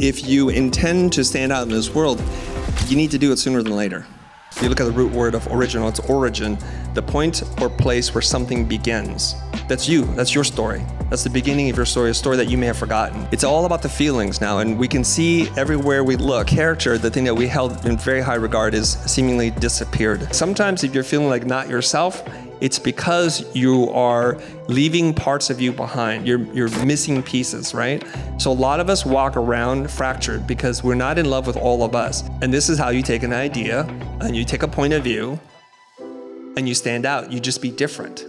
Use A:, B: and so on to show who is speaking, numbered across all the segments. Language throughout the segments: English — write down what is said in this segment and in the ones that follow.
A: If you intend to stand out in this world, you need to do it sooner than later. If you look at the root word of original, it's origin, the point or place where something begins. That's you, that's your story. That's the beginning of your story, a story that you may have forgotten. It's all about the feelings now, and we can see everywhere we look, character, the thing that we held in very high regard, is seemingly disappeared. Sometimes if you're feeling like not yourself, it's because you are leaving parts of you behind. You're missing pieces, right? So a lot of us walk around fractured because we're not in love with all of us. And this is how you take an idea and you take a point of view and you stand out. You just be different.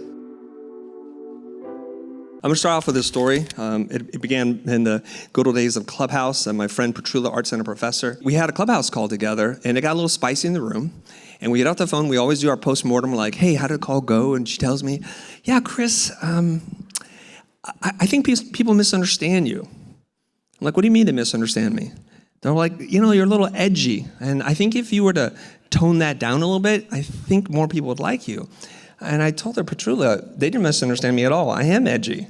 A: I'm gonna start off with this story. It began in the good old days of Clubhouse, and my friend Futur, Art Center professor. We had a Clubhouse call together, and it got a little spicy in the room. And we get off the phone, we always do our post-mortem, like, hey, how did the call go? And she tells me, yeah, Chris, I think people misunderstand you. I'm like, what do you mean they misunderstand me? They're like, you're a little edgy. And I think if you were to tone that down a little bit, I think more people would like you. And I told her, Petrula, they didn't misunderstand me at all. I am edgy.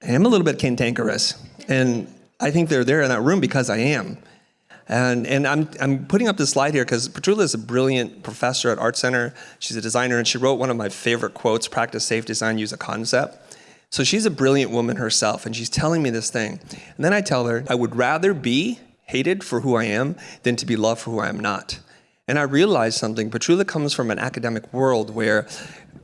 A: I am a little bit cantankerous. And I think they're there in that room because I am. And I'm putting up this slide here because Petrula is a brilliant professor at Art Center. She's a designer, and she wrote one of my favorite quotes, practice safe design, use a concept. So she's a brilliant woman herself, and she's telling me this thing. And then I tell her, I would rather be hated for who I am than to be loved for who I am not. And I realized something. Petrula comes from an academic world where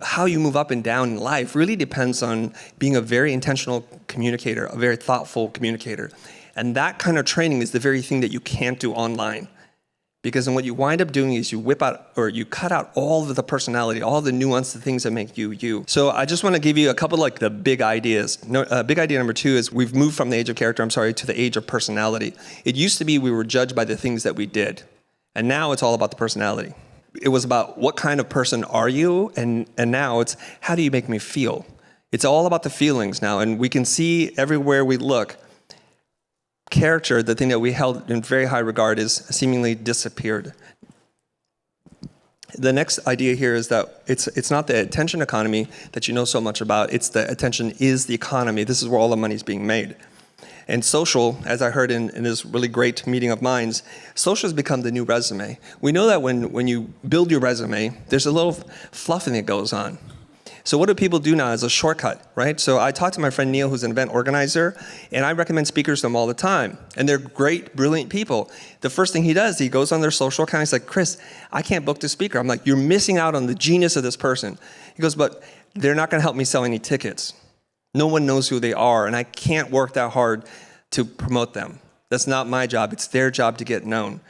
A: how you move up and down in life really depends on being a very intentional communicator, a very thoughtful communicator. And that kind of training is the very thing that you can't do online. Because then what you wind up doing is you whip out, or you cut out all of the personality, all the nuance, the things that make you, you. So I just want to give you a couple like the big ideas. Big idea number 2 is we've moved from the age of character, to the age of personality. It used to be we were judged by the things that we did. And now it's all about the personality. It was about what kind of person are you, and now it's how do you make me feel? It's all about the feelings now, and we can see everywhere we look, character, the thing that we held in very high regard, is seemingly disappeared. The next idea here is that it's not the attention economy that you know so much about, it's the attention is the economy. This is where all the money's being made. And social, as I heard in this really great meeting of minds, social has become the new resume. We know that when you build your resume, there's a little fluffing that goes on. So what do people do now as a shortcut, right? So I talked to my friend Neil, who's an event organizer, and I recommend speakers to them all the time. And they're great, brilliant people. The first thing he does, he goes on their social account, he's like, Chris, I can't book the speaker. I'm like, you're missing out on the genius of this person. He goes, but they're not gonna help me sell any tickets. No one knows who they are, and I can't work that hard to promote them. That's not my job, it's their job to get known.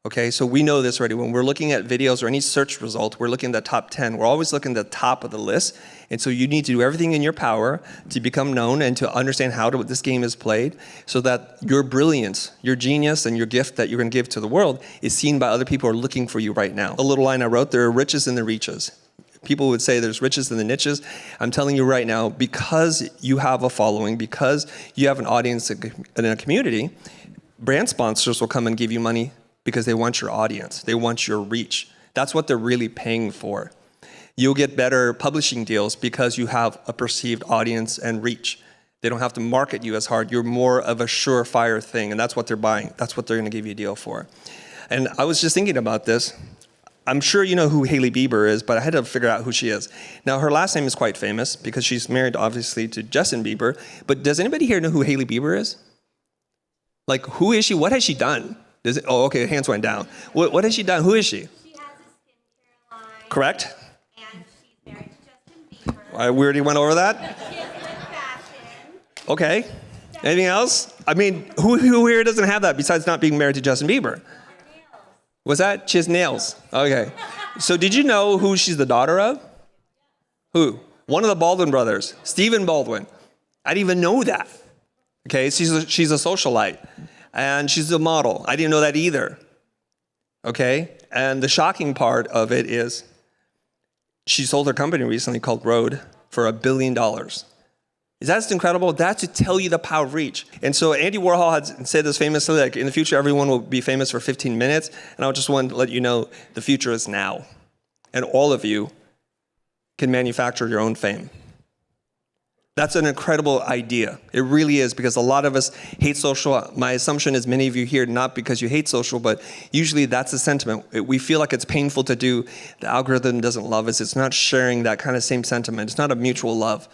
A: Okay, so we know this already. When we're looking at videos or any search result, we're looking at the top 10. We're always looking at the top of the list. And so you need to do everything in your power to become known and to understand how this game is played so that your brilliance, your genius, and your gift that you're gonna give to the world is seen by other people who are looking for you right now. A little line I wrote, there are riches in the reaches. People would say there's riches in the niches. I'm telling you right now, because you have a following, because you have an audience in a community, brand sponsors will come and give you money because they want your audience, they want your reach. That's what they're really paying for. You'll get better publishing deals because you have a perceived audience and reach. They don't have to market you as hard. You're more of a surefire thing, and that's what they're buying. That's what they're gonna give you a deal for. And I was just thinking about this. I'm sure you know who Hailey Bieber is, but I had to figure out who she is. Now, her last name is quite famous because she's married, obviously, to Justin Bieber. But does anybody here know who Hailey Bieber is? Like, who is she? What has she done? Oh, okay, hands went down. What has she done? Who is she?
B: She has a skincare line.
A: Correct?
B: And she's married to Justin Bieber.
A: We already went over that?
B: She has good fashion.
A: Okay. Anything else? I mean, who here doesn't have that besides not being married to Justin Bieber? Was that? She has nails. Okay. So did you know who she's the daughter of? Who? One of the Baldwin brothers, Stephen Baldwin. I didn't even know that. Okay, she's a socialite. And she's a model. I didn't know that either. Okay? And the shocking part of it is she sold her company recently called Rode for $1 billion. Is that incredible? That's to tell you the power of reach. And so Andy Warhol had said this famously, like, in the future, everyone will be famous for 15 minutes. And I just want to let you know, the future is now. And all of you can manufacture your own fame. That's an incredible idea. It really is, because a lot of us hate social. My assumption is many of you here, not because you hate social, but usually that's the sentiment. We feel like it's painful to do. The algorithm doesn't love us. It's not sharing that kind of same sentiment. It's not a mutual love.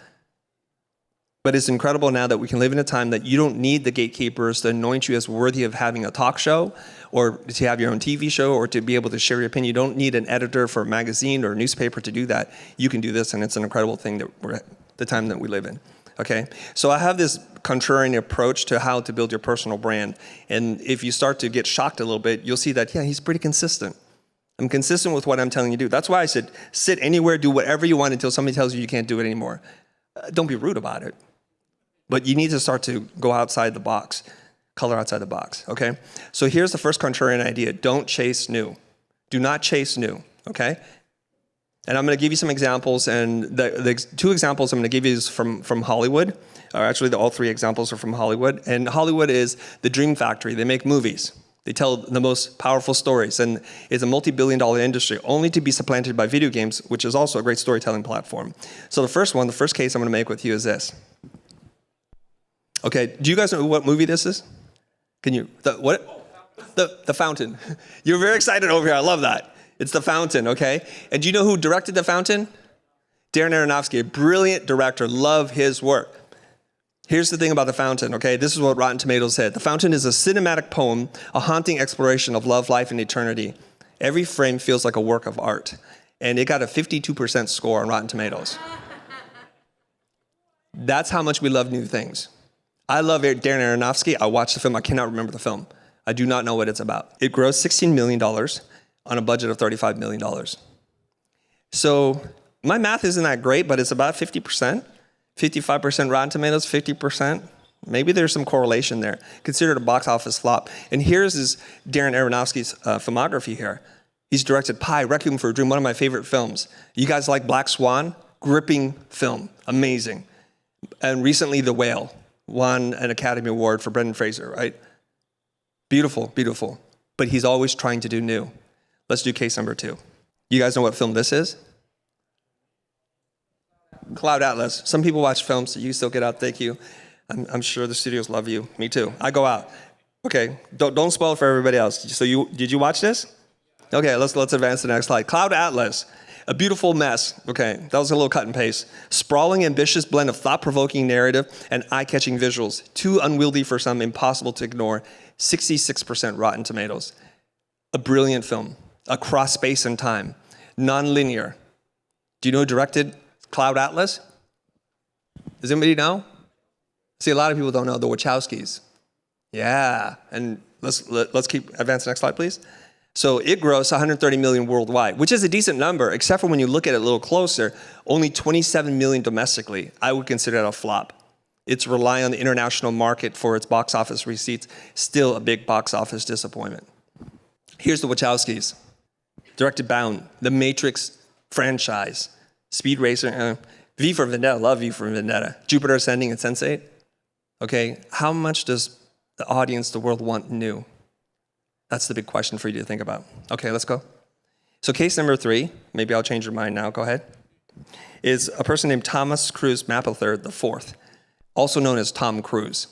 A: But it's incredible now that we can live in a time that you don't need the gatekeepers to anoint you as worthy of having a talk show or to have your own TV show or to be able to share your opinion. You don't need an editor for a magazine or a newspaper to do that. You can do this, and it's an incredible thing that we're the time that we live in. Okay, so I have this contrarian approach to how to build your personal brand. And if you start to get shocked a little bit, you'll see that, yeah, he's pretty consistent. I'm consistent with what I'm telling you to do. That's why I said, sit anywhere, do whatever you want until somebody tells you you can't do it anymore. Don't be rude about it. But you need to start to go outside the box, color outside the box, okay? So here's the first contrarian idea. Don't chase new. Do not chase new, okay? And I'm going to give you some examples, and the two examples I'm going to give you is from Hollywood. Or actually, all three examples are from Hollywood. And Hollywood is the dream factory. They make movies. They tell the most powerful stories, and it's a multi-billion-dollar industry, only to be supplanted by video games, which is also a great storytelling platform. So the first case I'm going to make with you is this. Okay, do you guys know what movie this is? Can you, The Fountain. You're very excited over here. I love that. It's The Fountain, okay? And do you know who directed The Fountain? Darren Aronofsky, a brilliant director. Love his work. Here's the thing about The Fountain, okay? This is what Rotten Tomatoes said. The Fountain is a cinematic poem, a haunting exploration of love, life, and eternity. Every frame feels like a work of art. And it got a 52% score on Rotten Tomatoes. That's how much we love new things. I love Darren Aronofsky. I watched the film. I cannot remember the film. I do not know what it's about. It grossed $16 million on a budget of $35 million. So my math isn't that great, but it's about 50%, 55% Rotten Tomatoes, 50%. Maybe there's some correlation there. Consider it a box office flop. And here's Darren Aronofsky's filmography here. He's directed Pi, Requiem for a Dream, one of my favorite films. You guys like Black Swan? Gripping film, amazing. And recently, The Whale won an Academy Award for Brendan Fraser, right? Beautiful, beautiful. But he's always trying to do new. Let's do case number 2. You guys know what film this is? Cloud Atlas. Some people watch films, so you still get out. Thank you. I'm sure the studios love you. Me too. I go out. Okay, don't spoil it for everybody else. So did you watch this? Okay, let's advance to the next slide. Cloud Atlas. A beautiful mess. Okay, that was a little cut and paste. Sprawling, ambitious blend of thought-provoking narrative and eye-catching visuals. Too unwieldy for some, impossible to ignore. 66% Rotten Tomatoes. A brilliant film. Across space and time. Non-linear. Do you know who directed Cloud Atlas? Does anybody know? See, a lot of people don't know. The Wachowskis. Yeah, and let's keep advance. Next slide, please. So it grossed 130 million worldwide, which is a decent number, except for when you look at it a little closer, only 27 million domestically. I would consider that a flop. It's relying on the international market for its box office receipts. Still a big box office disappointment. Here's the Wachowskis. Directed Bound, the Matrix franchise, Speed Racer, V for Vendetta, love V for Vendetta, Jupiter Ascending and Sense8. Okay, how much does the audience, the world want new? That's the big question for you to think about. Okay, let's go. So case number 3, maybe I'll change your mind now, go ahead, is a person named Thomas Cruise Mapplethorpe IV, also known as Tom Cruise.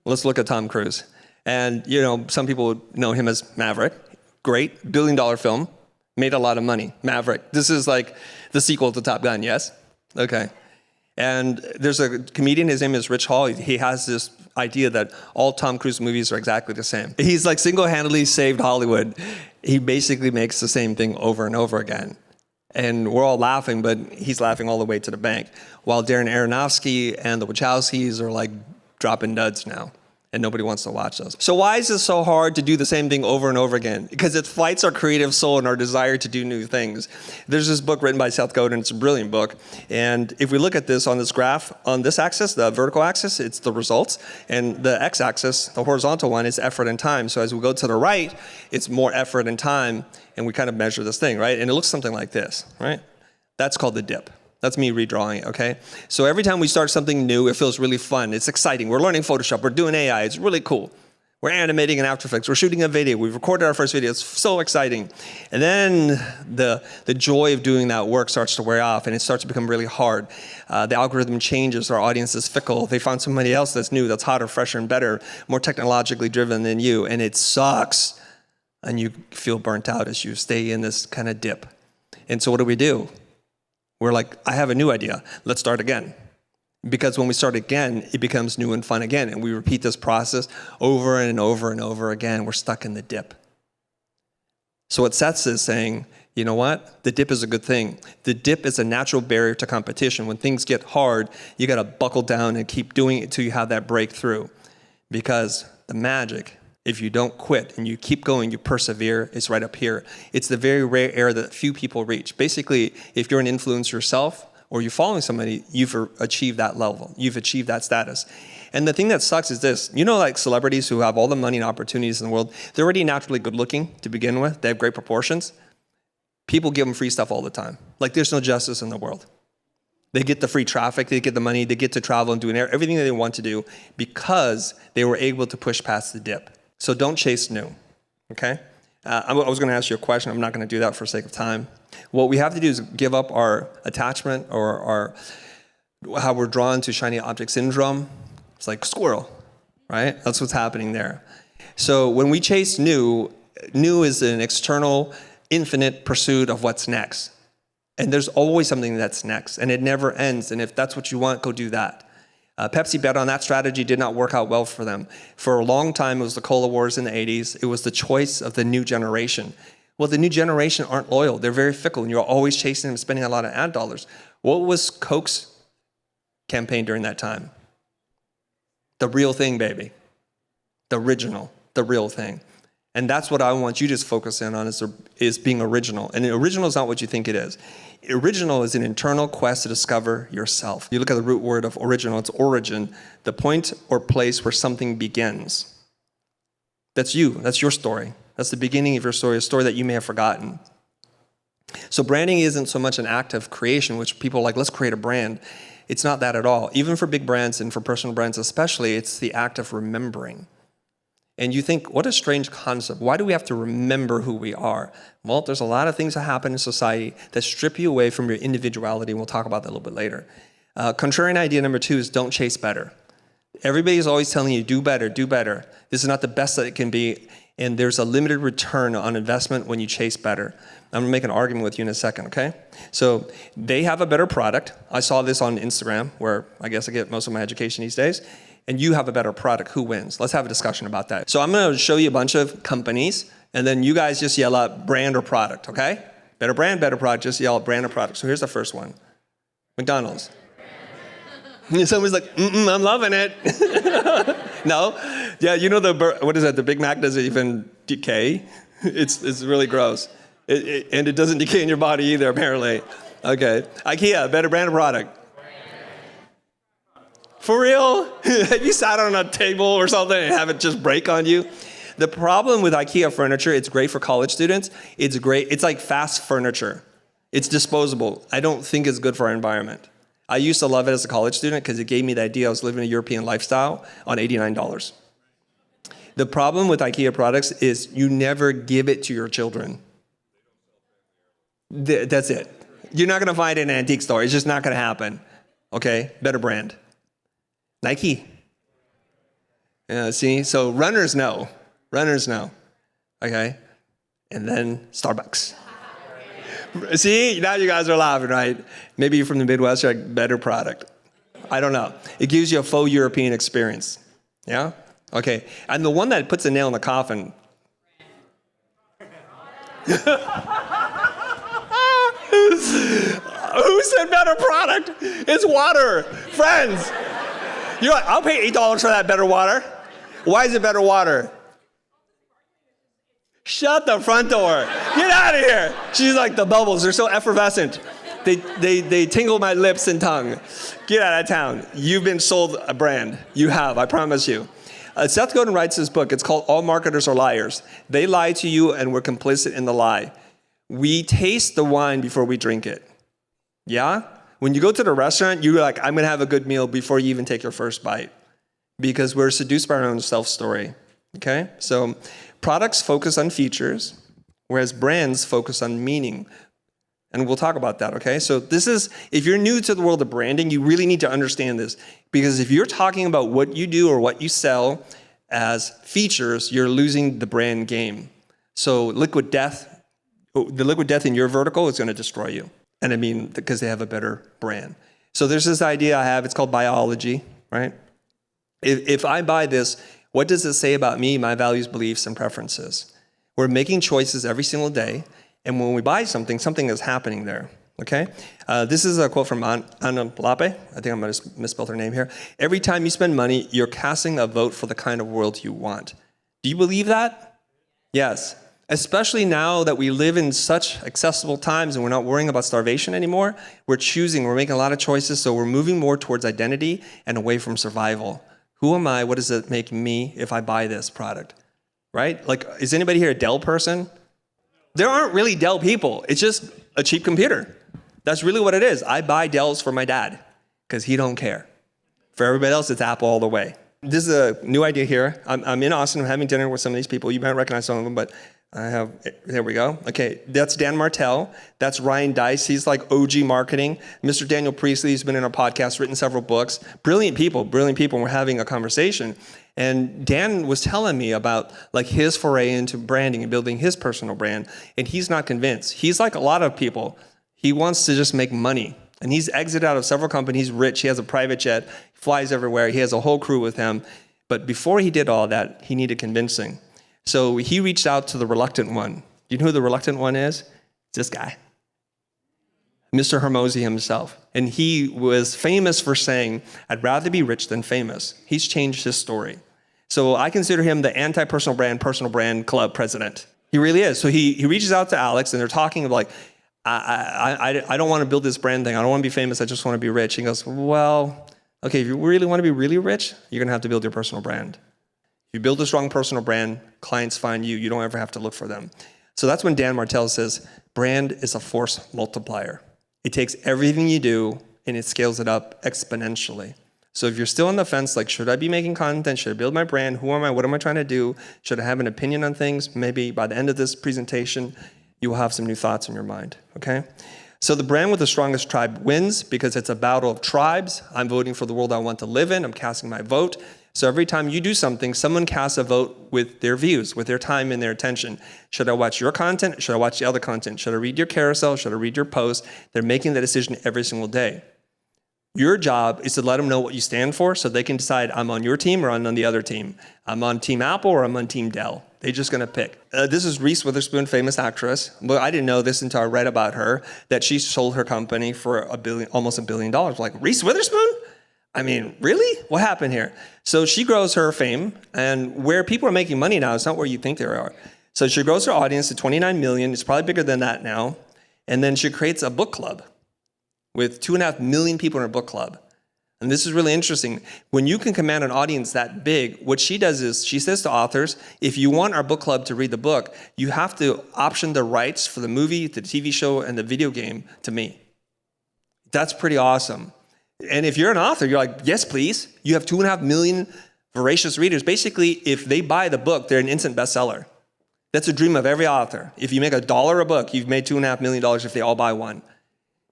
A: Let's look at Tom Cruise. And, you know, some people know him as Maverick. Great, billion-dollar film, made a lot of money. Maverick. This is like the sequel to Top Gun, yes? Okay. And there's a comedian, his name is Rich Hall. He has this idea that all Tom Cruise movies are exactly the same. He's like single-handedly saved Hollywood. He basically makes the same thing over and over again. And we're all laughing, but he's laughing all the way to the bank. While Darren Aronofsky and the Wachowskis are like dropping duds now. And nobody wants to watch those. So why is it so hard to do the same thing over and over again? Because it fights our creative soul and our desire to do new things. There's this book written by Seth Godin. It's a brilliant book. And if we look at this on this graph, on this axis, the vertical axis, it's the results. And the x-axis, the horizontal one, is effort and time. So as we go to the right, it's more effort and time. And we kind of measure this thing, right? And it looks something like this, right? That's called the dip. That's me redrawing it, okay? So every time we start something new, it feels really fun. It's exciting. We're learning Photoshop. We're doing AI. It's really cool. We're animating in After Effects. We're shooting a video. We've recorded our first video. It's so exciting. And then the joy of doing that work starts to wear off, and it starts to become really hard. The algorithm changes. Our audience is fickle. They find somebody else that's new, that's hotter, fresher, and better, more technologically driven than you, and it sucks. And you feel burnt out as you stay in this kind of dip. And so what do? We're like, I have a new idea. Let's start again. Because when we start again, it becomes new and fun again. And we repeat this process over and over and over again. We're stuck in the dip. So what Seth is saying, you know what? The dip is a good thing. The dip is a natural barrier to competition. When things get hard, you got to buckle down and keep doing it until you have that breakthrough. Because the magic, if you don't quit and you keep going, you persevere, is right up here. It's the very rare area that few people reach. Basically, if you're an influencer yourself, or you're following somebody, you've achieved that level. You've achieved that status. And the thing that sucks is this. You know, like celebrities who have all the money and opportunities in the world, they're already naturally good looking to begin with. They have great proportions. People give them free stuff all the time. Like there's no justice in the world. They get the free traffic, they get the money, they get to travel and do everything that they want to do because they were able to push past the dip. So don't chase new, okay? I was going to ask you a question. I'm not going to do that for sake of time. What we have to do is give up our attachment or how we're drawn to shiny object syndrome. It's like squirrel, right? That's what's happening there. So when we chase new is an external, infinite pursuit of what's next. And there's always something that's next, and it never ends. And if that's what you want, go do that. Pepsi bet on that strategy, did not work out well for them. For a long time, it was the Cola Wars in the 80s. It was the choice of the new generation. Well, the new generation aren't loyal. They're very fickle, and you're always chasing them, spending a lot of ad dollars. What was Coke's campaign during that time? The real thing, baby. The original, the real thing. And that's what I want you to just focus in on is being original. And original is not what you think it is. Original is an internal quest to discover yourself. You look at the root word of original, it's origin, the point or place where something begins. That's you, that's your story. That's the beginning of your story, a story that you may have forgotten. So branding isn't so much an act of creation, which people are like, let's create a brand. It's not that at all. Even for big brands and for personal brands especially, it's the act of remembering. And you think, what a strange concept. Why do we have to remember who we are? Well, there's a lot of things that happen in society that strip you away from your individuality, and we'll talk about that a little bit later. Contrarian idea number 2 is don't chase better. Everybody's always telling you, do better, do better. This is not the best that it can be, and there's a limited return on investment when you chase better. I'm gonna make an argument with you in a second, okay? So they have a better product. I saw this on Instagram, where I guess I get most of my education these days. And you have a better product, who wins? Let's have a discussion about that. So I'm gonna show you a bunch of companies, and then you guys just yell out brand or product, okay? Better brand, better product, just yell out brand or product. So here's the first one, McDonald's. And somebody's like, I'm loving it. No? Yeah, you know what is that, the Big Mac doesn't even decay. It's really gross. And it doesn't decay in your body either, apparently. Okay, IKEA, better brand or product? For real? Have you sat on a table or something and have it just break on you? The problem with IKEA furniture, it's great for college students. It's great. It's like fast furniture. It's disposable. I don't think it's good for our environment. I used to love it as a college student because it gave me the idea I was living a European lifestyle on $89. The problem with IKEA products is you never give it to your children. That's it. You're not going to find it in an antique store. It's just not going to happen. Okay? Better brand. Nike. See, so runners know. Runners know. Okay? And then Starbucks. See, now you guys are laughing, right? Maybe you're from the Midwest, you're like, better product. I don't know. It gives you a faux European experience. Yeah? Okay. And the one that puts a nail in the coffin. Who said better product? It's water. Friends. You're like, I'll pay $8 for that better water. Why is it better water? Shut the front door. Get out of here. She's like, the bubbles, they're so effervescent. They tingle my lips and tongue. Get out of town. You've been sold a brand. You have, I promise you. Seth Godin writes this book. It's called All Marketers Are Liars. They lie to you and we're complicit in the lie. We taste the wine before we drink it. Yeah? When you go to the restaurant, you're like, I'm going to have a good meal before you even take your first bite. Because we're seduced by our own self-story. Okay? So products focus on features, whereas brands focus on meaning. And we'll talk about that, okay? So this is, if you're new to the world of branding, you really need to understand this. Because if you're talking about what you do or what you sell as features, you're losing the brand game. So the liquid death in your vertical is going to destroy you. And I mean, because they have a better brand. So there's this idea I have, it's called biology, right? If I buy this, what does it say about me, my values, beliefs, and preferences? We're making choices every single day. And when we buy something, something is happening there, okay? This is a quote from Anna Lape. I think I might have misspelled her name here. Every time you spend money, you're casting a vote for the kind of world you want. Do you believe that? Yes. Especially now that we live in such accessible times and we're not worrying about starvation anymore, we're making a lot of choices, so we're moving more towards identity and away from survival. Who am I? What does it make me if I buy this product, right? Like, is anybody here a Dell person? There aren't really Dell people. It's just a cheap computer. That's really what it is. I buy Dells for my dad because he don't care. For everybody else, it's Apple all the way. This is a new idea here. I'm in Austin. I'm having dinner with some of these people. You might recognize some of them, but there we go. Okay, that's Dan Martell. That's Ryan Deiss. He's like OG marketing. Mr. Daniel Priestley, he's been in our podcast, written several books. Brilliant people. We're having a conversation. And Dan was telling me about like his foray into branding and building his personal brand. And he's not convinced. He's like a lot of people. He wants to just make money. And he's exited out of several companies. He's rich. He has a private jet. He flies everywhere. He has a whole crew with him. But before he did all that, he needed convincing. So he reached out to the reluctant one. Do you know who the reluctant one is? It's this guy, Mr. Hormozy himself. And he was famous for saying, I'd rather be rich than famous. He's changed his story. So I consider him the anti-personal brand club president. He really is. So he reaches out to Alex and they're talking like, I don't want to build this brand thing. I don't want to be famous. I just want to be rich. He goes, well, okay, if you really want to be really rich, you're going to have to build your personal brand. If you build a strong personal brand, clients find you. You don't ever have to look for them. So that's when Dan Martell says, brand is a force multiplier. It takes everything you do and it scales it up exponentially. So if you're still on the fence, like, should I be making content? Should I build my brand? Who am I? What am I trying to do? Should I have an opinion on things? Maybe by the end of this presentation, you will have some new thoughts in your mind, okay? So the brand with the strongest tribe wins because it's a battle of tribes. I'm voting for the world I want to live in. I'm casting my vote. So every time you do something, someone casts a vote with their views, with their time and their attention. Should I watch your content? Should I watch the other content? Should I read your carousel? Should I read your post? They're making that decision every single day. Your job is to let them know what you stand for so they can decide I'm on your team or I'm on the other team. I'm on Team Apple or I'm on Team Dell. They're just going to pick. This is Reese Witherspoon, famous actress. Well, I didn't know this until I read about her, that she sold her company for almost $1 billion. Like, Reese Witherspoon? I mean, really? What happened here? So she grows her fame, and where people are making money now, it's not where you think they are. So she grows her audience to 29 million. It's probably bigger than that now. And then she creates a book club with 2.5 million people in her book club. And this is really interesting. When you can command an audience that big, what she does is she says to authors, if you want our book club to read the book, you have to option the rights for the movie, the TV show, and the video game to me. That's pretty awesome. And if you're an author, you're like, yes, please. You have 2.5 million voracious readers. Basically, if they buy the book, they're an instant bestseller. That's a dream of every author. If you make $1 a book, you've made $2.5 million if they all buy one.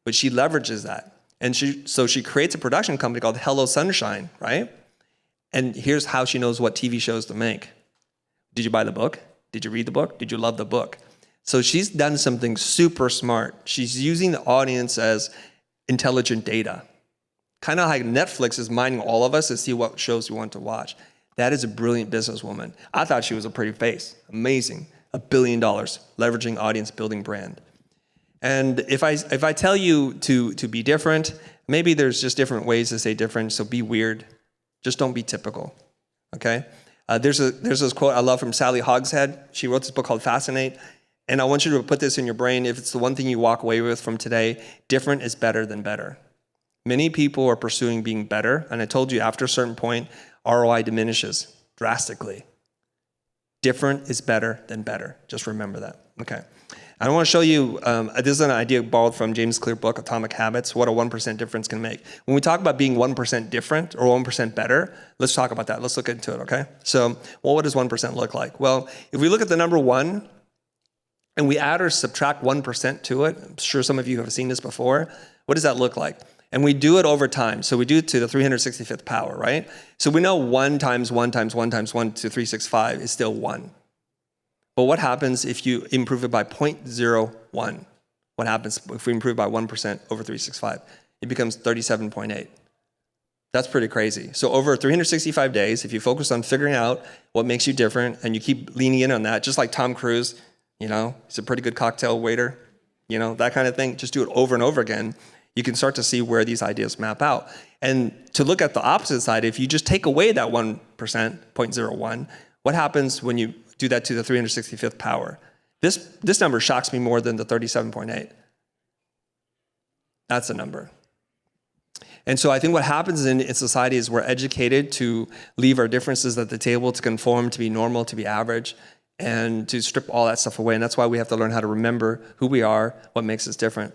A: But she leverages that. And so she creates a production company called Hello Sunshine, right? And here's how she knows what TV shows to make. Did you buy the book? Did you read the book? Did you love the book? So she's done something super smart. She's using the audience as intelligent data. Kind of like Netflix is mining all of us to see what shows we want to watch. That is a brilliant businesswoman. I thought she was a pretty face. Amazing. $1 billion, leveraging audience, building brand. And if I tell you to be different, maybe there's just different ways to say different, so be weird. Just don't be typical, okay? There's this quote I love from Sally Hogshead. She wrote this book called Fascinate. And I want you to put this in your brain. If it's the one thing you walk away with from today, different is better than better. Many people are pursuing being better. And I told you after a certain point, ROI diminishes drastically. Different is better than better. Just remember that. Okay. I want to show you, this is an idea borrowed from James Clear's book, Atomic Habits, what a 1% difference can make. When we talk about being 1% different or 1% better, let's talk about that. Let's look into it, okay? So, well, what does 1% look like? Well, if we look at the number 1 and we add or subtract 1% to it, I'm sure some of you have seen this before, what does that look like? And we do it over time. So we do it to the 365th power, right? So we know 1 times 1 times 1 times 1 to 365 is still 1. But what happens if you improve it by 0.01? What happens if we improve by 1% over 365? It becomes 37.8. That's pretty crazy. So over 365 days, if you focus on figuring out what makes you different and you keep leaning in on that, just like Tom Cruise, he's a pretty good cocktail waiter, that kind of thing. Just do it over and over again. You can start to see where these ideas map out. And to look at the opposite side, if you just take away that 1%, 0.01, what happens when you do that to the 365th power? This number shocks me more than the 37.8. That's a number. And so I think what happens in society is we're educated to leave our differences at the table, to conform, to be normal, to be average, and to strip all that stuff away. And that's why we have to learn how to remember who we are, what makes us different.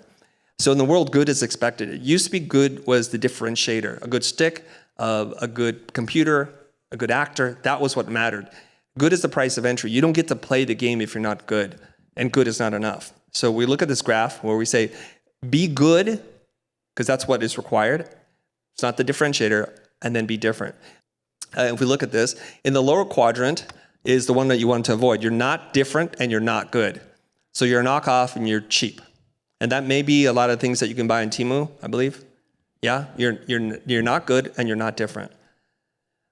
A: So in the world, good is expected. It used to be good was the differentiator. A good stick, a good computer, a good actor, that was what mattered. Good is the price of entry. You don't get to play the game if you're not good, and good is not enough. So we look at this graph where we say, be good, because that's what is required. It's not the differentiator, and then be different. If we look at this, in the lower quadrant is the one that you want to avoid. You're not different, and you're not good. So you're a knockoff, and you're cheap. And that may be a lot of things that you can buy on Temu, I believe. Yeah, you're not good and you're not different.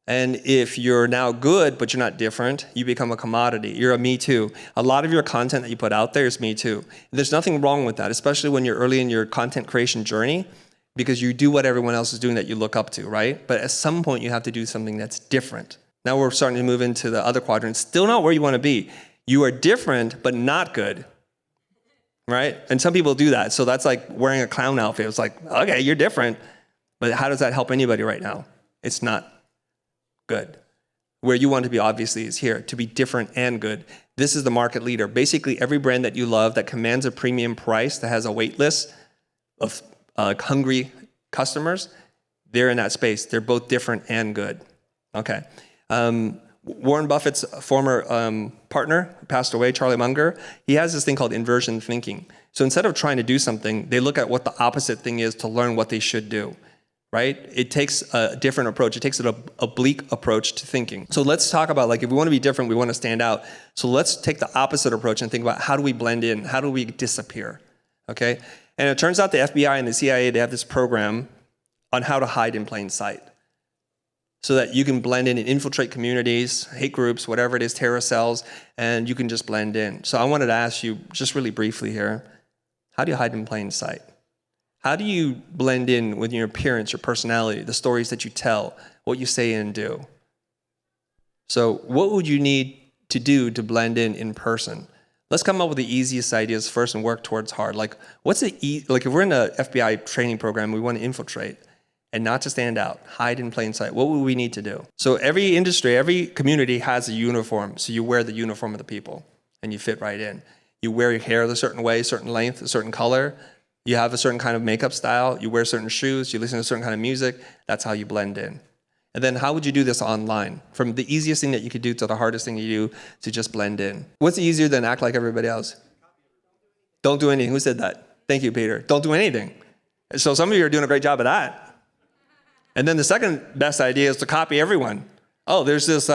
A: And if you're now good but you're not different, you become a commodity. You're a me too. A lot of your content that you put out there is me too. There's nothing wrong with that, especially when you're early in your content creation journey, because you do what everyone else is doing that you look up to, right? But at some point you have to do something that's different. Now we're starting to move into the other quadrant. Still not where you want to be. You are different but not good. Right? And some people do that. So that's like wearing a clown outfit. It's like, okay, you're different, but how does that help anybody right now? It's not good. Where you want to be, obviously, is here, to be different and good. This is the market leader. Basically, every brand that you love that commands a premium price, that has a wait list of hungry customers, they're in that space. They're both different and good. Okay. Warren Buffett's former partner, who passed away, Charlie Munger, he has this thing called inversion thinking. So instead of trying to do something, they look at what the opposite thing is to learn what they should do, right? It takes a different approach. It takes an oblique approach to thinking. So let's talk about, like, if we want to be different, we want to stand out. So let's take the opposite approach and think about how do we blend in? How do we disappear? Okay? And it turns out the FBI and the CIA, they have this program on how to hide in plain sight, so that you can blend in and infiltrate communities, hate groups, whatever it is, terror cells, and you can just blend in. So I wanted to ask you, just really briefly here, how do you hide in plain sight? How do you blend in with your appearance, your personality, the stories that you tell, what you say and do? So what would you need to do to blend in person? Let's come up with the easiest ideas first and work towards hard. Like, like if we're in a FBI training program, we want to infiltrate, and not to stand out, hide in plain sight. What would we need to do? So every industry, every community has a uniform. So you wear the uniform of the people and you fit right in. You wear your hair a certain way, certain length, a certain color. You have a certain kind of makeup style. You wear certain shoes. You listen to a certain kind of music. That's how you blend in. And then how would you do this online? From the easiest thing that you could do to the hardest thing you do to just blend in. What's easier than act like everybody else? Don't do anything. Who said that? Thank you, Peter. Don't do anything. So some of you are doing a great job of that. And then the second best idea is to copy everyone. Oh, there's this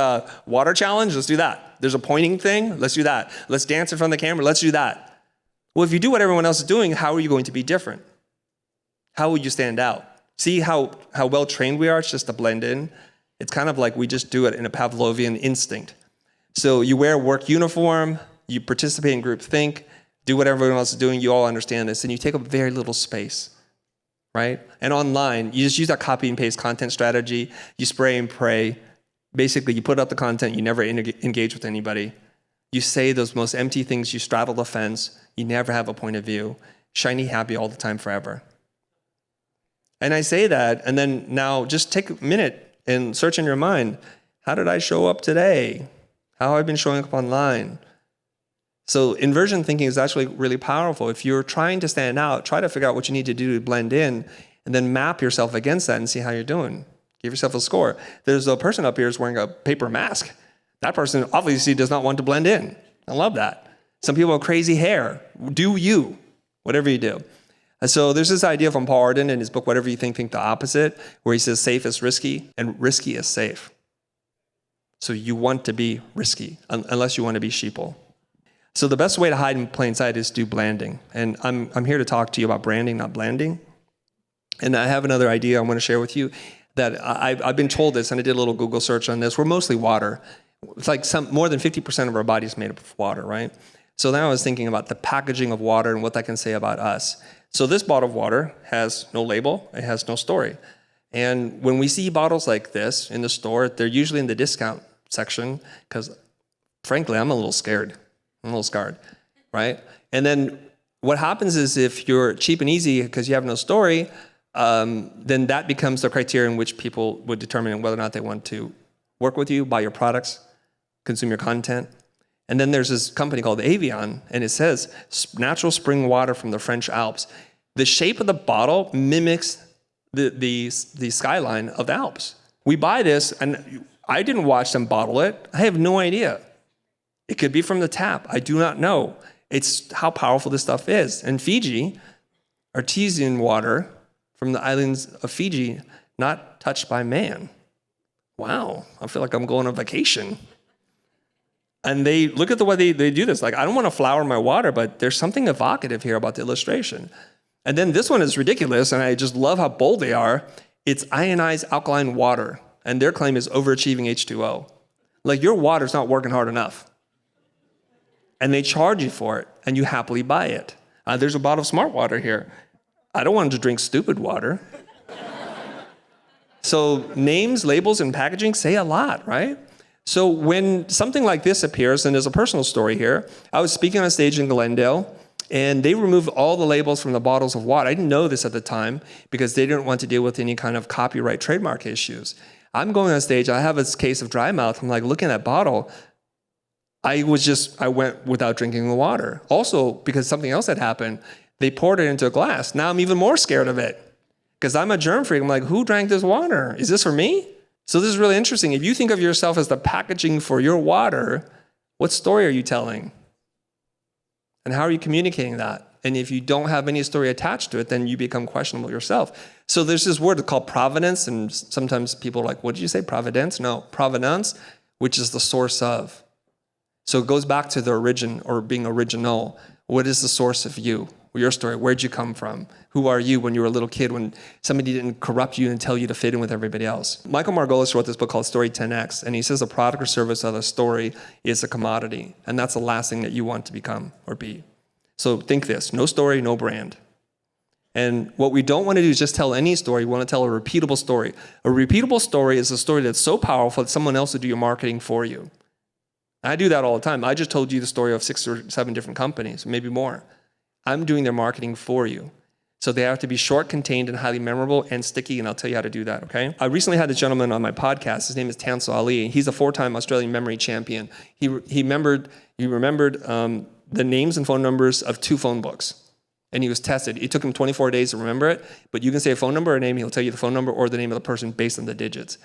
A: water challenge. Let's do that. There's a pointing thing. Let's do that. Let's dance in front of the camera. Let's do that. Well, if you do what everyone else is doing, how are you going to be different? How will you stand out? See how well trained we are? It's just to blend in. It's kind of like we just do it in a Pavlovian instinct. So you wear a work uniform. You participate in group think. Do what everyone else is doing. You all understand this. And you take up very little space. Right? And online, you just use that copy and paste content strategy. You spray and pray. Basically, you put up the content. You never engage with anybody. You say those most empty things. You straddle the fence. You never have a point of view. Shiny, happy all the time, forever. And I say that, and then now just take a minute and search in your mind. How did I show up today? How have I been showing up online? So inversion thinking is actually really powerful. If you're trying to stand out, try to figure out what you need to do to blend in, and then map yourself against that and see how you're doing. Give yourself a score. There's a person up here who's wearing a paper mask. That person obviously does not want to blend in. I love that. Some people have crazy hair. Do you, whatever you do. And so there's this idea from Paul Arden in his book, Whatever You Think the Opposite, where he says safe is risky and risky is safe. So you want to be risky unless you want to be sheeple. So the best way to hide in plain sight is do blanding. And I'm here to talk to you about branding, not blanding. And I have another idea I want to share with you that I've been told this, and I did a little Google search on this. We're mostly water. It's like more than 50% of our body is made up of water, right? So then I was thinking about the packaging of water and what that can say about us. So this bottle of water has no label. It has no story. And when we see bottles like this in the store, they're usually in the discount section because, frankly, I'm a little scared. I'm a little scarred, right? And then what happens is if you're cheap and easy because you have no story, then that becomes the criteria in which people would determine whether or not they want to work with you, buy your products, consume your content. And then there's this company called Avion, and it says natural spring water from the French Alps. The shape of the bottle mimics the skyline of the Alps. We buy this, and I didn't watch them bottle it. I have no idea. It could be from the tap. I do not know. It's how powerful this stuff is. And Fiji, artesian water from the islands of Fiji, not touched by man. Wow, I feel like I'm going on vacation. And they look at the way they do this. Like, I don't want to flour my water, but there's something evocative here about the illustration. And then this one is ridiculous, and I just love how bold they are. It's ionized alkaline water, and their claim is overachieving H2O. Like, your water's not working hard enough. And they charge you for it, and you happily buy it. There's a bottle of smart water here. I don't want to drink stupid water. So names, labels, and packaging say a lot, right? So when something like this appears, and there's a personal story here, I was speaking on stage in Glendale, and they removed all the labels from the bottles of water. I didn't know this at the time because they didn't want to deal with any kind of copyright trademark issues. I'm going on stage, I have this case of dry mouth. I'm like, looking at that bottle, I went without drinking the water. Also, because something else had happened, they poured it into a glass. Now I'm even more scared of it because I'm a germ freak. I'm like, who drank this water? Is this for me? So this is really interesting. If you think of yourself as the packaging for your water, what story are you telling? And how are you communicating that? And if you don't have any story attached to it, then you become questionable yourself. So there's this word called provenance, and sometimes people are like, what did you say, providence? No, provenance, which is the source of. So it goes back to the origin or being original. What is the source of you? Your story, where'd you come from? Who are you when you were a little kid, when somebody didn't corrupt you and tell you to fit in with everybody else? Michael Margolis wrote this book called Story 10X, and he says a product or service of a story is a commodity, and that's the last thing that you want to become or be. So think this, no story, no brand. And what we don't want to do is just tell any story, we want to tell a repeatable story. A repeatable story is a story that's so powerful that someone else will do your marketing for you. I do that all the time. I just told you the story of 6 or 7 different companies, maybe more. I'm doing their marketing for you. So they have to be short, contained, and highly memorable and sticky, and I'll tell you how to do that, okay? I recently had a gentleman on my podcast. His name is Tansel Ali. He's a 4-time Australian memory champion. He remembered the names and phone numbers of 2 phone books, and he was tested. It took him 24 days to remember it, but you can say a phone number or a name, he'll tell you the phone number or the name of the person based on the digits.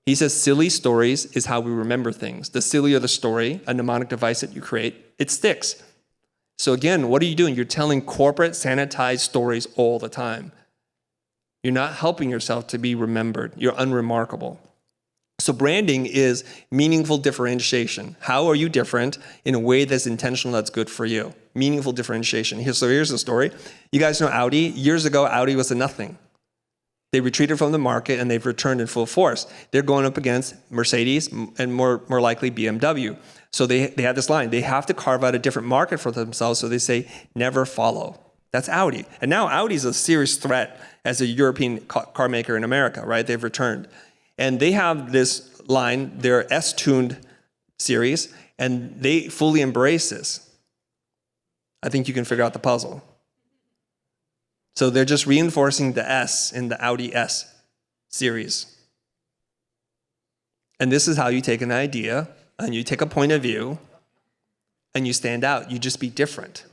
A: He says silly stories is how we remember things. The sillier the story, a mnemonic device that you create, it sticks. So again, what are you doing? You're telling corporate sanitized stories all the time. You're not helping yourself to be remembered. You're unremarkable. So branding is meaningful differentiation. How are you different in a way that's intentional, that's good for you? Meaningful differentiation. So here's the story. You guys know Audi? Years ago, Audi was a nothing. They retreated from the market and they've returned in full force. They're going up against Mercedes and more likely BMW. So they have this line. They have to carve out a different market for themselves. So they say, never follow. That's Audi. And now Audi's a serious threat as a European car maker in America, right? They've returned. And they have this line, their S-tuned series, and they fully embrace this. I think you can figure out the puzzle. So they're just reinforcing the S in the Audi S series. And this is how you take an idea and you take a point of view and you stand out. You just be different.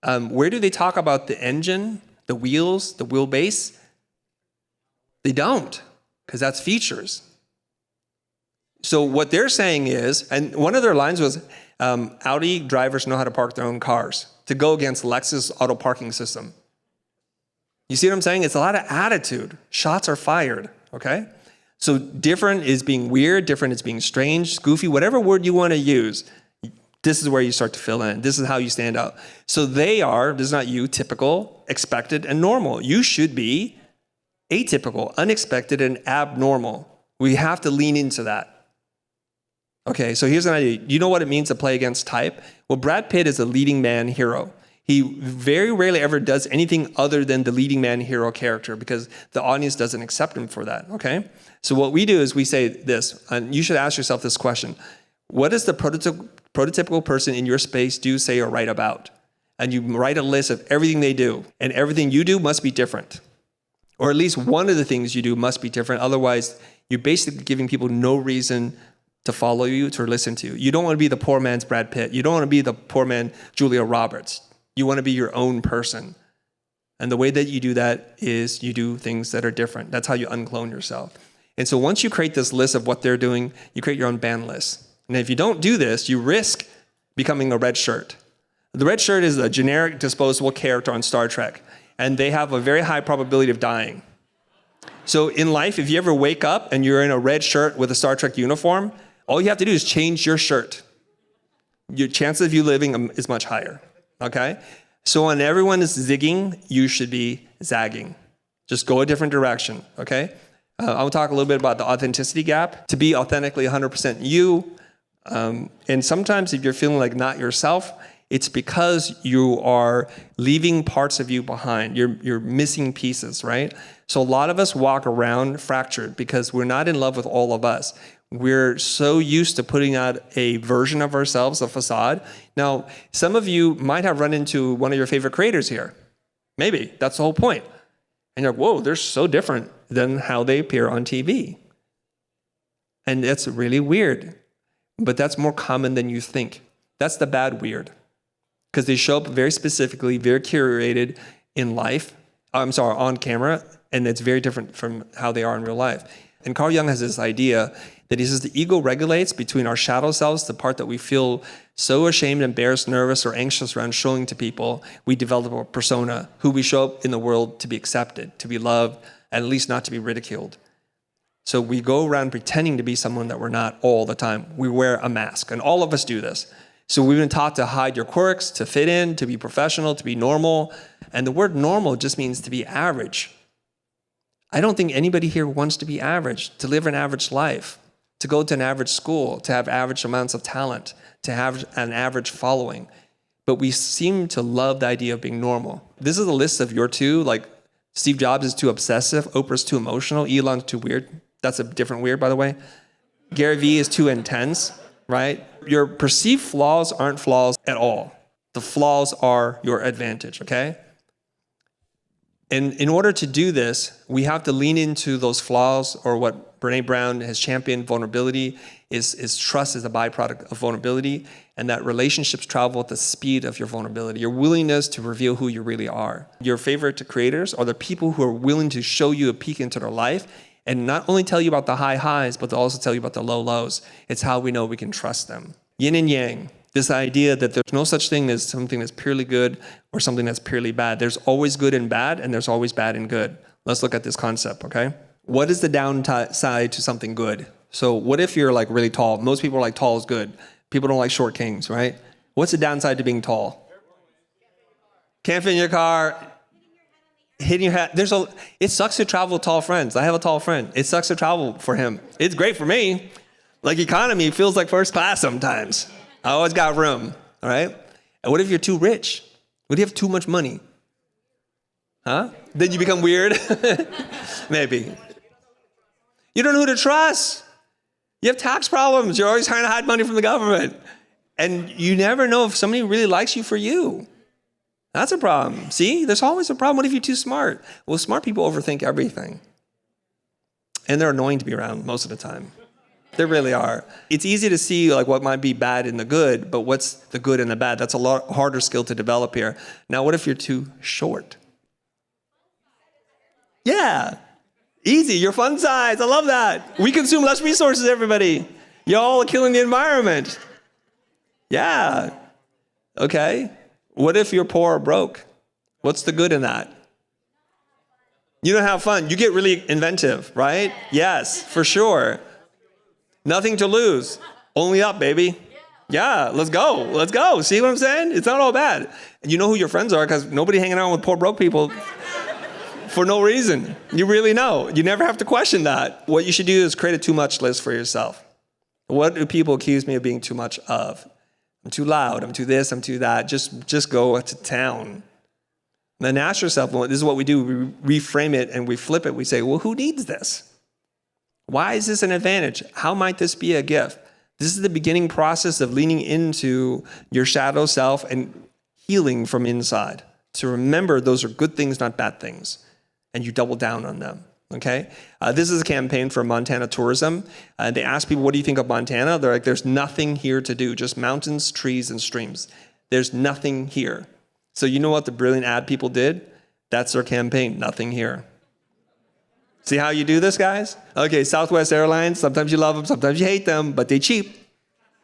A: Where do they talk about the engine, the wheels, the wheelbase? They don't, because that's features. So what they're saying is, and one of their lines was, Audi drivers know how to park their own cars, to go against Lexus auto parking system. You see what I'm saying? It's a lot of attitude. Shots are fired, okay? So different is being weird, different is being strange, goofy, whatever word you want to use. This is where you start to fill in. This is how you stand out. So they are, this is not you, typical, expected, and normal. You should be atypical, unexpected, and abnormal. We have to lean into that. Okay, so here's an idea. You know what it means to play against type? Well, Brad Pitt is a leading man hero. He very rarely ever does anything other than the leading man hero character because the audience doesn't accept him for that, okay? So what we do is we say this, and you should ask yourself this question. What does the prototypical person in your space do, say, or write about? And you write a list of everything they do, and everything you do must be different. Or at least one of the things you do must be different. Otherwise, you're basically giving people no reason to follow you, to listen to you. You don't want to be the poor man's Brad Pitt. You don't want to be the poor man Julia Roberts. You want to be your own person. And the way that you do that is you do things that are different. That's how you unclone yourself. And so once you create this list of what they're doing, you create your own band list. And if you don't do this, you risk becoming a red shirt. The red shirt is a generic disposable character on Star Trek, and they have a very high probability of dying. So in life, if you ever wake up and you're in a red shirt with a Star Trek uniform, all you have to do is change your shirt. Your chances of you living is much higher, okay? So when everyone is zigging, you should be zagging. Just go a different direction, okay? I'll talk a little bit about the authenticity gap. To be authentically 100% you, and sometimes if you're feeling like not yourself, it's because you are leaving parts of you behind. You're missing pieces, right? So a lot of us walk around fractured because we're not in love with all of us. We're so used to putting out a version of ourselves, a facade. Now, some of you might have run into one of your favorite creators here. Maybe, that's the whole point. And you're like, whoa, they're so different than how they appear on TV. And that's really weird. But that's more common than you think. That's the bad weird. Because they show up very specifically, very curated in life, on camera, and it's very different from how they are in real life. And Carl Jung has this idea that he says the ego regulates between our shadow selves, the part that we feel so ashamed, embarrassed, nervous, or anxious around showing to people. We develop a persona, who we show up in the world to be accepted, to be loved, and at least not to be ridiculed. So we go around pretending to be someone that we're not all the time. We wear a mask, and all of us do this. So we've been taught to hide your quirks, to fit in, to be professional, to be normal. And the word normal just means to be average. I don't think anybody here wants to be average, to live an average life, to go to an average school, to have average amounts of talent, to have an average following. But we seem to love the idea of being normal. This is a list of your two, like Steve Jobs is too obsessive, Oprah's too emotional, Elon's too weird. That's a different weird, by the way. Gary Vee is too intense, right? Your perceived flaws aren't flaws at all. The flaws are your advantage, okay? And in order to do this, we have to lean into those flaws, or what Brené Brown has championed, vulnerability, is trust is a byproduct of vulnerability, and that relationships travel at the speed of your vulnerability, your willingness to reveal who you really are. Your favorite creators are the people who are willing to show you a peek into their life and not only tell you about the high highs, but they'll also tell you about the low lows. It's how we know we can trust them. Yin and yang. This idea that there's no such thing as something that's purely good or something that's purely bad. There's always good and bad, and there's always bad and good. Let's look at this concept, okay? What is the downside to something good? So what if you're like really tall? Most people are like tall is good. People don't like short kings, right? What's the downside to being tall? Can't fit in your car. Hitting your head. It sucks to travel with tall friends. I have a tall friend. It sucks to travel for him. It's great for me. Like economy feels like first class sometimes. I always got room, all right? And what if you're too rich? What if you have too much money? Huh? Then you become weird? Maybe. You don't know who to trust. You have tax problems. You're always trying to hide money from the government. And you never know if somebody really likes you for you. That's a problem. See, there's always a problem. What if you're too smart? Well, smart people overthink everything. And they're annoying to be around most of the time. There really are. It's easy to see like what might be bad in the good, but what's the good and the bad? That's a lot harder skill to develop here. Now, what if you're too short? Yeah, easy. You're fun size. I love that. We consume less resources, everybody. Y'all are killing the environment. Yeah. Okay. What if you're poor or broke? What's the good in that? You don't have fun. You get really inventive, right? Yes, for sure. Nothing to lose. Only up, baby. Yeah, let's go. Let's go. See what I'm saying? It's not all bad. And you know who your friends are because nobody hanging out with poor broke people for no reason. You really know. You never have to question that. What you should do is create a too much list for yourself. What do people accuse me of being too much of? I'm too loud. I'm too this. I'm too that. Just go to town. Then ask yourself, well, this is what we do. We reframe it and we flip it. We say, well, who needs this? Why is this an advantage? How might this be a gift? This is the beginning process of leaning into your shadow self and healing from inside. To remember those are good things, not bad things. And you double down on them, okay? This is a campaign for Montana tourism. They ask people, what do you think of Montana? They're like, there's nothing here to do, just mountains, trees, and streams. There's nothing here. So you know what the brilliant ad people did? That's their campaign, nothing here. See how you do this, guys? Okay, Southwest Airlines, sometimes you love them, sometimes you hate them, but they cheap.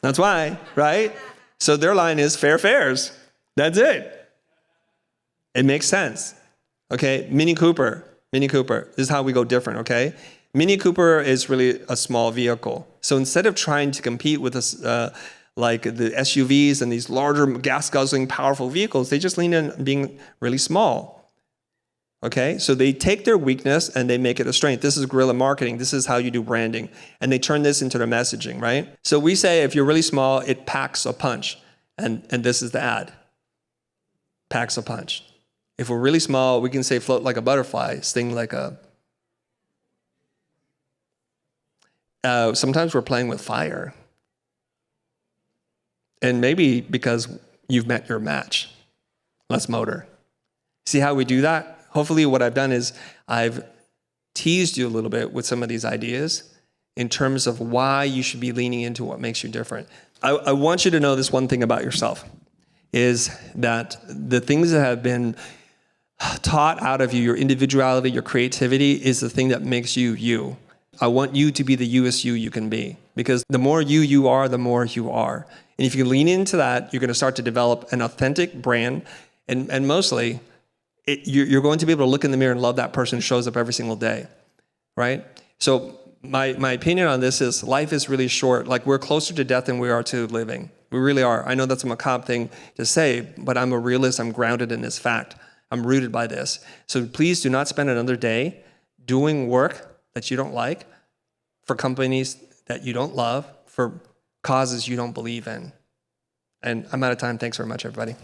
A: That's why, right? So their line is fair fares. That's it. It makes sense. Okay, Mini Cooper. This is how we go different, okay? Mini Cooper is really a small vehicle. So instead of trying to compete with this, like the SUVs and these larger gas-guzzling, powerful vehicles, they just lean in being really small. Okay, so they take their weakness and they make it a strength. This is guerrilla marketing. This is how you do branding. And they turn this into their messaging, right? So we say if you're really small, it packs a punch. And this is the ad. Packs a punch. If we're really small, we can say float like a butterfly, sting like a... sometimes we're playing with fire. And maybe because you've met your match. Less motor. See how we do that? Hopefully what I've done is I've teased you a little bit with some of these ideas in terms of why you should be leaning into what makes you different. I want you to know this one thing about yourself, is that the things that have been taught out of you, your individuality, your creativity, is the thing that makes you you. I want you to be the youest you can be, because the more you are, the more you are. And if you lean into that, you're going to start to develop an authentic brand, and mostly, you're going to be able to look in the mirror and love that person who shows up every single day, right? So my opinion on this is life is really short. Like, we're closer to death than we are to living. We really are. I know that's a macabre thing to say, but I'm a realist. I'm grounded in this fact. I'm rooted by this. So please do not spend another day doing work that you don't like, for companies that you don't love, for causes you don't believe in. And I'm out of time. Thanks very much, everybody.